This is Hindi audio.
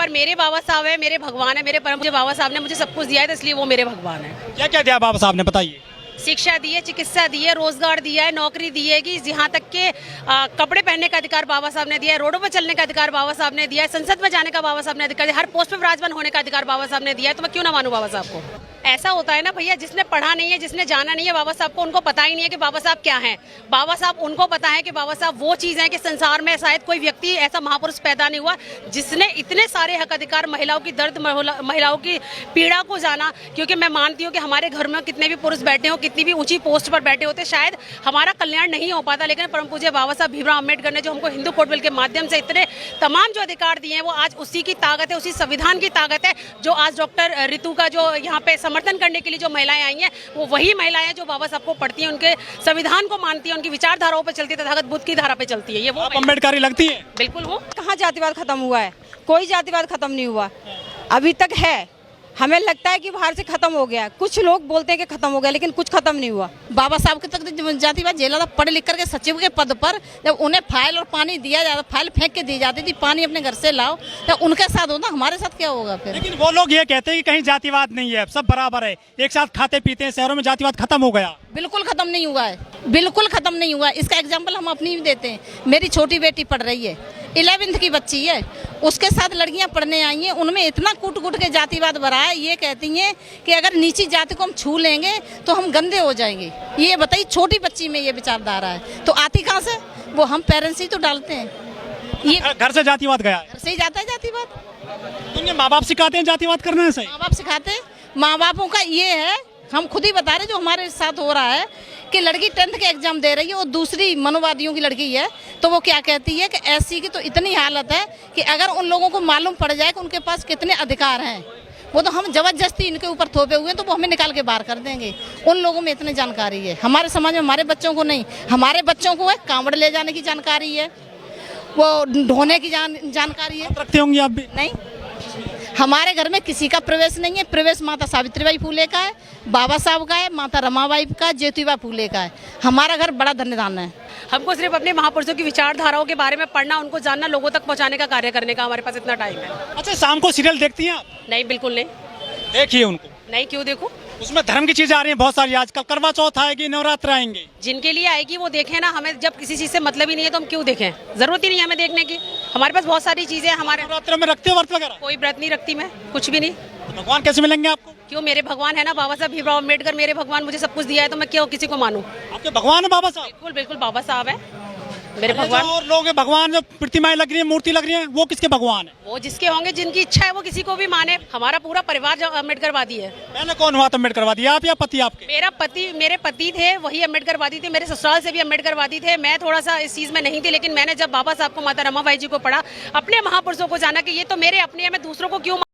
पर मेरे बाबा साहब है, मेरे भगवान है, मेरे परम पूज्य बाबा साहब ने मुझे सब कुछ दिया है, तो इसलिए वो मेरे भगवान है। क्या क्या दिया बाबा साहब ने, बताइए। शिक्षा दी है, चिकित्सा दी है, रोजगार दिया है, नौकरी दी है, कि यहाँ तक के कपड़े पहनने का अधिकार बाबा साहब ने दिया है, रोडों पर चलने का अधिकार बाबा साहब ने दिया है, संसद में जाने का बाबा साहब ने अधिकार दिया है, हर पोस्ट पर विराजमान होने का अधिकार बाबा साहब ने दिया है। तो मैं क्यों ना मानूं बाबा साहब को। ऐसा होता है ना भैया, जिसने पढ़ा नहीं है, जिसने जाना नहीं है बाबा साहब को, उनको पता ही नहीं है कि बाबा साहब क्या हैं। बाबा साहब उनको पता है कि बाबा साहब वो चीज़ है कि संसार में शायद कोई व्यक्ति ऐसा महापुरुष पैदा नहीं हुआ जिसने इतने सारे हक अधिकार, महिलाओं की दर्द, महिलाओं की पीड़ा को जाना। क्योंकि मैं मानती हूँ कि हमारे घर में कितने भी पुरुष बैठे हो, कितनी भी ऊंची पोस्ट पर बैठे होते, शायद हमारा कल्याण नहीं हो पाता, लेकिन परम पूज्य बाबा साहब भीमराव अम्बेडकर ने जो हमको हिंदू कोड बिल के माध्यम से इतने तमाम जो अधिकार दिए हैं, वो आज उसी की ताकत है, उसी संविधान की ताकत है, जो आज डॉक्टर रितु का जो यहाँ पे समर्थन करने के लिए जो महिलाएं आई हैं, वो वही महिलाएं हैं जो बाबा साहब को पढ़ती हैं, उनके संविधान को मानती हैं, उनकी विचारधाराओं पर चलती है, तथागत बुद्ध की धारा पे चलती है। ये वो अम्बेडकरी लगती है। बिल्कुल वो। कहाँ जातिवाद खत्म हुआ है? कोई जातिवाद खत्म नहीं हुआ, अभी तक है। हमें लगता है कि बाहर से खत्म हो गया, कुछ लोग बोलते हैं कि खत्म हो गया, लेकिन कुछ खत्म नहीं हुआ। बाबा साहब के तक जातिवाद झेला था, पढ़ लिख करके सचिव के पद पर जब उन्हें फाइल और पानी दिया जाता, फाइल फेंक के दी जाती थी, पानी अपने घर से लाओ, तो उनके साथ होता, हमारे साथ क्या होगा फिर? लेकिन वो लोग ये कहते हैं कि कहीं जातिवाद नहीं है, सब बराबर है, एक साथ खाते पीते हैं, शहरों में जातिवाद खत्म हो गया। बिल्कुल खत्म नहीं हुआ है, बिल्कुल खत्म नहीं हुआ। इसका एग्जाम्पल हम अपनी भी देते हैं। मेरी छोटी बेटी पढ़ रही है, 11वीं की बच्ची है, उसके साथ लड़कियां पढ़ने आई हैं, उनमें इतना कूट कूट के जातिवाद भरा है। ये कहती हैं कि अगर नीची जाति को हम छू लेंगे तो हम गंदे हो जाएंगे। ये बताइए, छोटी बच्ची में ये विचारधारा है, तो आती कहाँ से? वो हम पेरेंट्स ही तो डालते हैं। ये घर से जातिवाद गया, घर से ही जाता है जातिवाद। उनके माँ बाप सिखाते हैं जातिवाद करना है। सही माँ बाप सिखाते हैं। माँ बापों का ये है, हम खुद ही बता रहे, जो हमारे साथ हो रहा है कि लड़की 10th के एग्जाम दे रही है, वो दूसरी मनोवादियों की लड़की है, तो वो क्या कहती है कि एससी की तो इतनी हालत है कि अगर उन लोगों को मालूम पड़ जाए कि उनके पास कितने अधिकार हैं, वो तो हम जबरदस्ती इनके ऊपर थोपे हुए हैं, तो वो हमें निकाल के बाहर कर देंगे। उन लोगों में इतनी जानकारी है, हमारे समाज में हमारे बच्चों को नहीं। हमारे बच्चों को है कांवड़ ले जाने की जानकारी है, वो ढोने की जानकारी है। रखते होंगे आप भी? नहीं, हमारे घर में किसी का प्रवेश नहीं है। प्रवेश माता सावित्रीबाई फूले का है, बाबा साहब का है, माता रमाबाई का, ज्योतिबा फूले का है। हमारा घर बड़ा धन्यधान है। हमको सिर्फ अपने महापुरुषों की विचारधाराओं के बारे में पढ़ना, उनको जानना, लोगों तक पहुंचाने का कार्य करने का हमारे पास इतना टाइम है। अच्छा, शाम को सीरियल देखती हैं आप? नहीं, बिल्कुल नहीं। देखिए उनको। नहीं, क्यों देखूं? उसमें धर्म की चीजें आ रही हैं बहुत सारी। आजकल करवा चौथ आएगी, नवरात्र आएंगे, जिनके लिए आएगी वो देखें ना। हमें जब किसी चीज़ से मतलब ही नहीं है तो हम क्यों देखें? जरूरत ही नहीं है हमें देखने की। हमारे पास बहुत सारी चीजें हैं। हमारे नवरात्र में रखते हो व्रत वगैरह? कोई व्रत नहीं रखती मैं, कुछ भी नहीं। तो भगवान कैसे मिलेंगे आपको? क्यों, मेरे भगवान है ना बाबा साहब भीमराव अम्बेडकर, मेरे भगवान, मुझे सब कुछ दिया है, तो मैं क्यों किसी को मानूं? आपके भगवान है बाबा साहब? बिल्कुल बिल्कुल, बाबा साहब है मेरे भगवान। और लोग भगवान जो प्रतिमाएं लग रही है, मूर्ति लग रही है, वो किसके भगवान है? वो जिसके होंगे, जिनकी इच्छा है, वो किसी को भी माने। हमारा पूरा परिवार जो अम्बेडकरवादी है। पहले कौन हुआ था अम्बेडकरवादी, आप या पति आपके? मेरे पति थे, वही अम्बेडकरवादी थे। मेरे ससुराल से भी अम्बेडकरवादी थे। मैं थोड़ा सा इस चीज में नहीं थी, लेकिन मैंने जब बाबा साहब को, माता रमाबाई जी को पढ़ा, अपने महापुरुषों को जाना कि ये तो मेरे अपने हैं, मैं दूसरों को क्यों